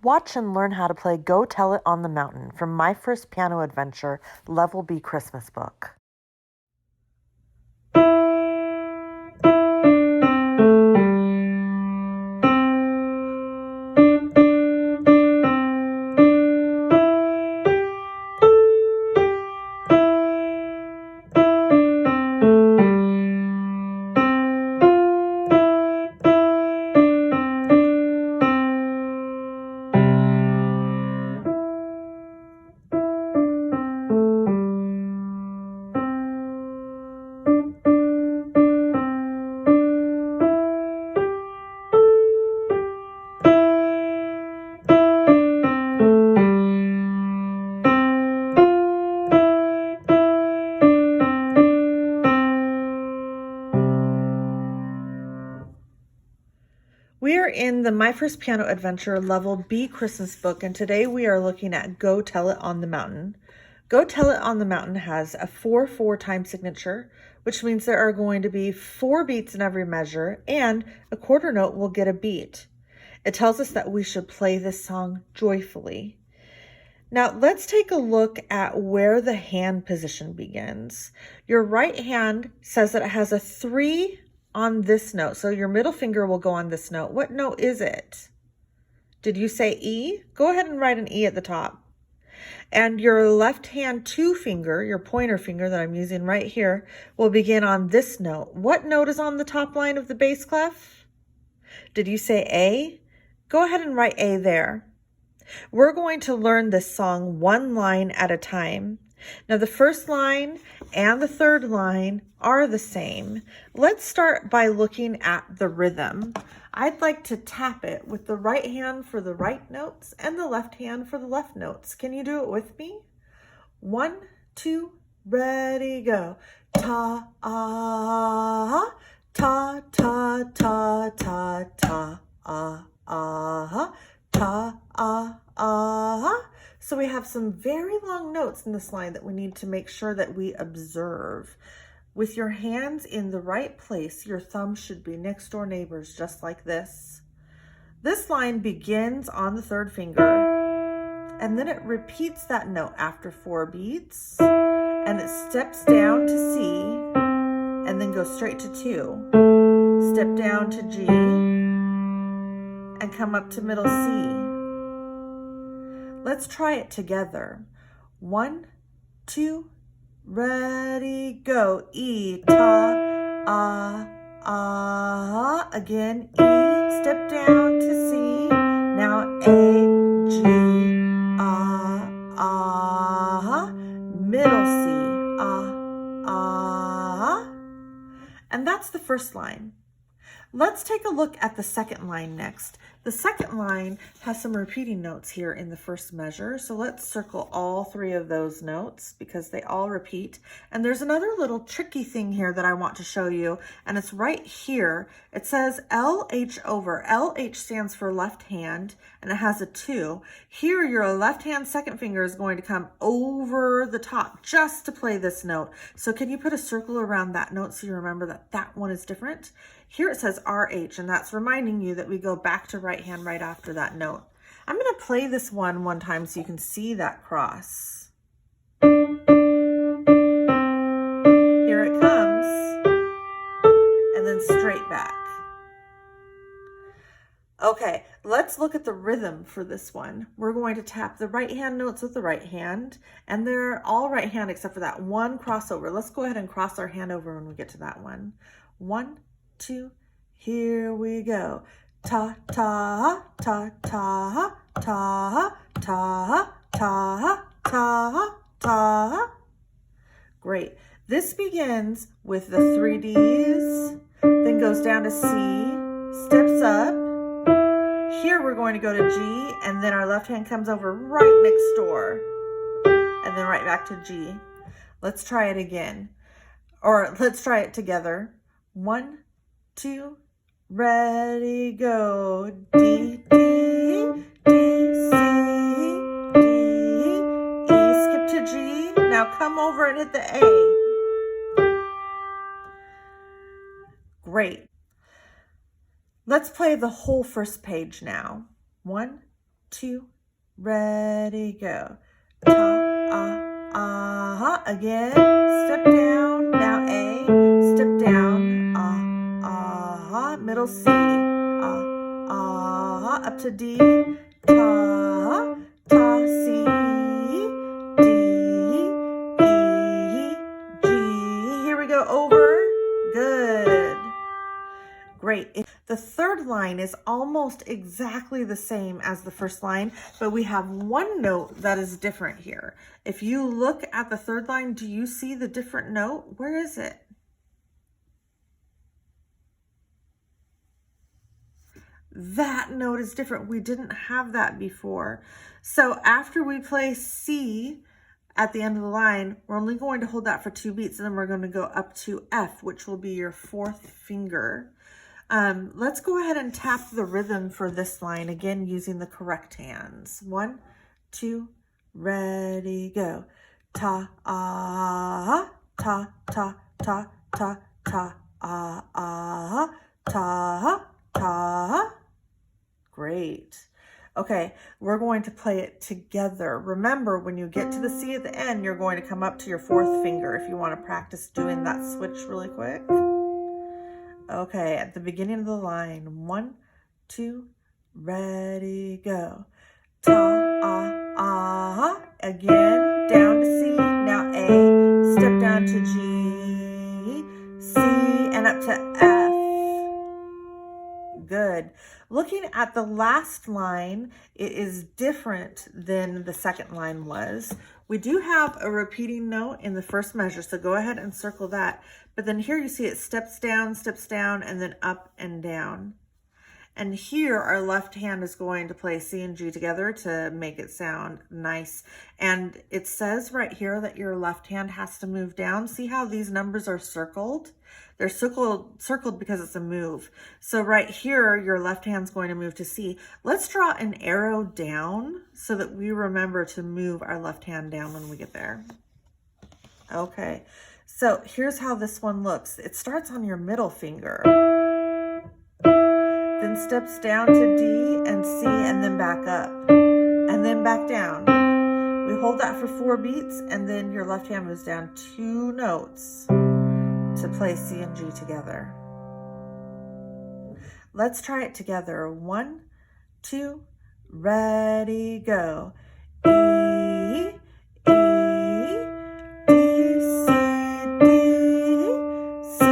Watch and learn how to play Go Tell It on the Mountain from My First Piano Adventure Level B Christmas Book. We are in the My First Piano Adventure Level B Christmas Book, and today we are looking at Go Tell It on the Mountain. Go Tell It on the Mountain has a 4/4 time signature, which means there are going to be 4 beats in every measure, and a quarter note will get a beat. It tells us that we should play this song joyfully. Now let's take a look at where the hand position begins. Your right hand says that it has a 3 on this note. So your middle finger will go on this note. What note is it? Did you say E? Go ahead and write an E at the top. And your left hand 2 finger, your pointer finger that I'm using right here, will begin on this note. What note is on the top line of the bass clef? Did you say A? Go ahead and write A there. We're going to learn this song one line at a time. Now the first line and the third line are the same. Let's start by looking at the rhythm. I'd like to tap it with the right hand for the right notes and the left hand for the left notes. Can you do it with me? 1, 2, ready, go. Ta, ah, ta, ta, ta, ta, ta, ah, ah, ta, ah, ah. So we have some very long notes in this line that we need to make sure that we observe. With your hands in the right place, your thumbs should be next door neighbors, just like this. This line begins on the 3rd finger, and then it repeats that note after 4 beats, and it steps down to C, and then goes straight to 2. Step down to G, and come up to middle C. Let's try it together. 1, 2, ready, go. E, ta, ah, ah. Again, E, step down to C. Now A, G, ah, ah. Middle C, ah, ah. And that's the first line. Let's take a look at the second line next. The second line has some repeating notes here in the first measure. So let's circle all 3 of those notes because they all repeat. And there's another little tricky thing here that I want to show you. And it's right here. It says LH over. LH stands for left hand and it has a 2. Here your left hand second finger is going to come over the top just to play this note. So can you put a circle around that note so you remember that that one is different? Here it says RH, and that's reminding you that we go back to right hand right after that note. I'm going to play this one time so you can see that cross. Here it comes, and then straight back. Okay, let's look at the rhythm for this one. We're going to tap the right hand notes with the right hand, and they're all right hand except for that one crossover. Let's go ahead and cross our hand over when we get to that one. 1, 2, here we go. Ta, ta, ta, ta, ta, ta, ta, ta, ta. Great. This begins with the 3 Ds, then goes down to C, steps up. Here we're going to go to G, and then our left hand comes over right next door, and then right back to G. Let's try it again, or let's try it together. 1, 2, ready, go. D, D, D, C, D, E, skip to G. Now come over and hit the A. Great. Let's play the whole first page now. 1, two, ready, go. Ta, ah, ah, again, step down, now A, step down, ah, ah, middle C, ah, ah, up to D, ta, ta, C, D, E, G, here we go, over, good. Great. The third line is almost exactly the same as the first line, but we have one note that is different here. If you look at the third line, do you see the different note? Where is it? That note is different. We didn't have that before. So after we play C at the end of the line, we're only going to hold that for 2 beats, and then we're going to go up to F, which will be your 4th finger. Let's go ahead and tap the rhythm for this line, again, using the correct hands. 1, 2, ready, go. Ta, ah, ta, ta, ta, ta, ta, ah, ta, ta. Great. Okay, we're going to play it together. Remember, when you get to the C at the end, you're going to come up to your 4th finger if you want to practice doing that switch really quick. Okay, at the beginning of the line, 1, 2, ready, go. Ta, ah, ah, again, down to C, now A, step down to G, C, and up to F. Good. Looking at the last line, it is different than the second line was. We do have a repeating note in the first measure, so go ahead and circle that. But then here you see it steps down, and then up and down. And here our left hand is going to play C and G together to make it sound nice. And it says right here that your left hand has to move down. See how these numbers are circled? They're circled because it's a move. So right here, your left hand's going to move to C. Let's draw an arrow down so that we remember to move our left hand down when we get there. Okay, so here's how this one looks. It starts on your middle finger, then steps down to D and C, and then back up, and then back down. We hold that for 4 beats, and then your left hand moves down 2 notes to play C and G together. Let's try it together. 1, 2, ready, go. E, E, D, C, D, C,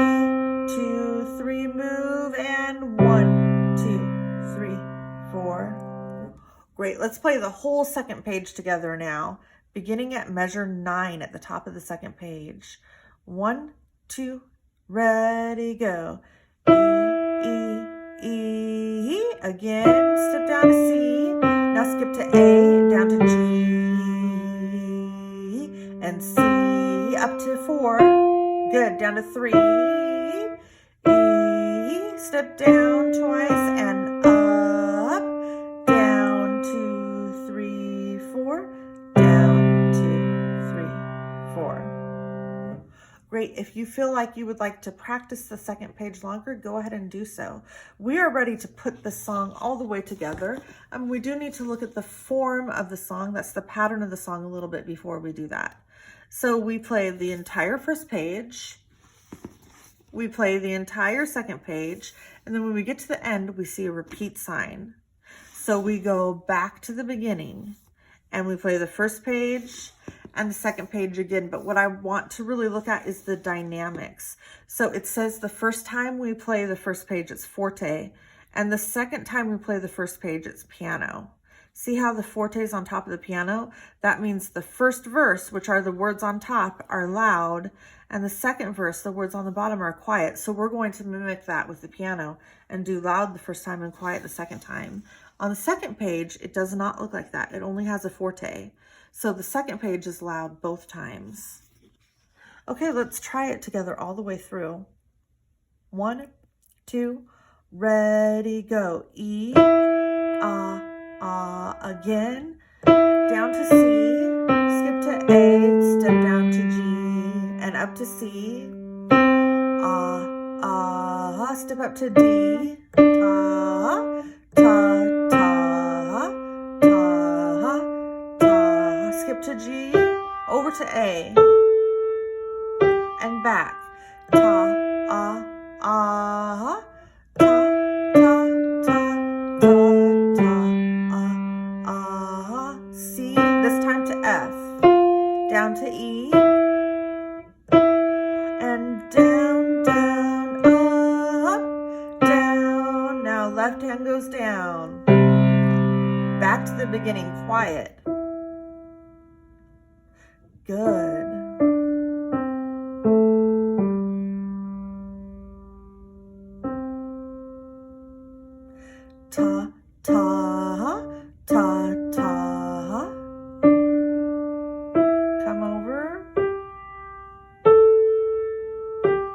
2, 3, move, and 1, 2, 3, 4. Great, let's play the whole second page together now, beginning at measure 9 at the top of the second page. 1, 2, ready, go. E, E, E, again, step down to C, now skip to A, down to G, and C, up to 4, good, down to 3, E, step down twice, and up, down, 2, 3, 4, down, 2, 3, 4. Great. If you feel like you would like to practice the second page longer, go ahead and do so. We are ready to put the song all the way together. We do need to look at the form of the song. That's the pattern of the song a little bit before we do that. So we play the entire first page. We play the entire second page. And then when we get to the end, we see a repeat sign. So we go back to the beginning and we play the first page and the second page again. But what I want to really look at is the dynamics. So it says the first time we play the first page, it's forte. And the second time we play the first page, it's piano. See how the forte is on top of the piano? That means the first verse, which are the words on top, are loud. And the second verse, the words on the bottom, are quiet. So we're going to mimic that with the piano and do loud the first time and quiet the second time. On the second page, it does not look like that. It only has a forte. So the second page is loud both times. Okay, let's try it together all the way through. 1, 2, ready, go. E, ah, again, down to C, skip to A, step down to G, and up to C, step up to D, ta, ta, ta, ta, to G, over to A, and back. Ta, ah, ah, ta, ta, ta, ta, ta, ah, ah. C, this time to F, down to E, and down, down, up, down. Now left hand goes down. Back to the beginning, quiet. Good. Ta, ta, ta, ta. Come over.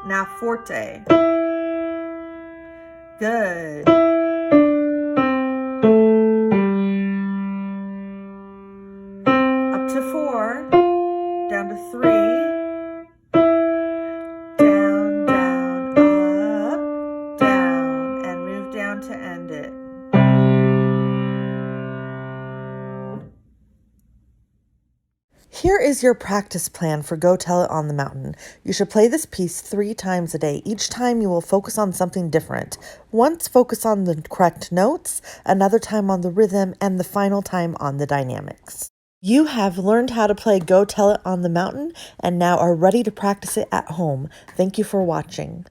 Now forte. Good. Up to 4, down to 3, down, down, up, down, and move down to end it. Here is your practice plan for Go Tell It on the Mountain. You should play this piece 3 times a day. Each time you will focus on something different. Once focus on the correct notes, another time on the rhythm, and the final time on the dynamics. You have learned how to play Go Tell It on the Mountain and now are ready to practice it at home. Thank you for watching.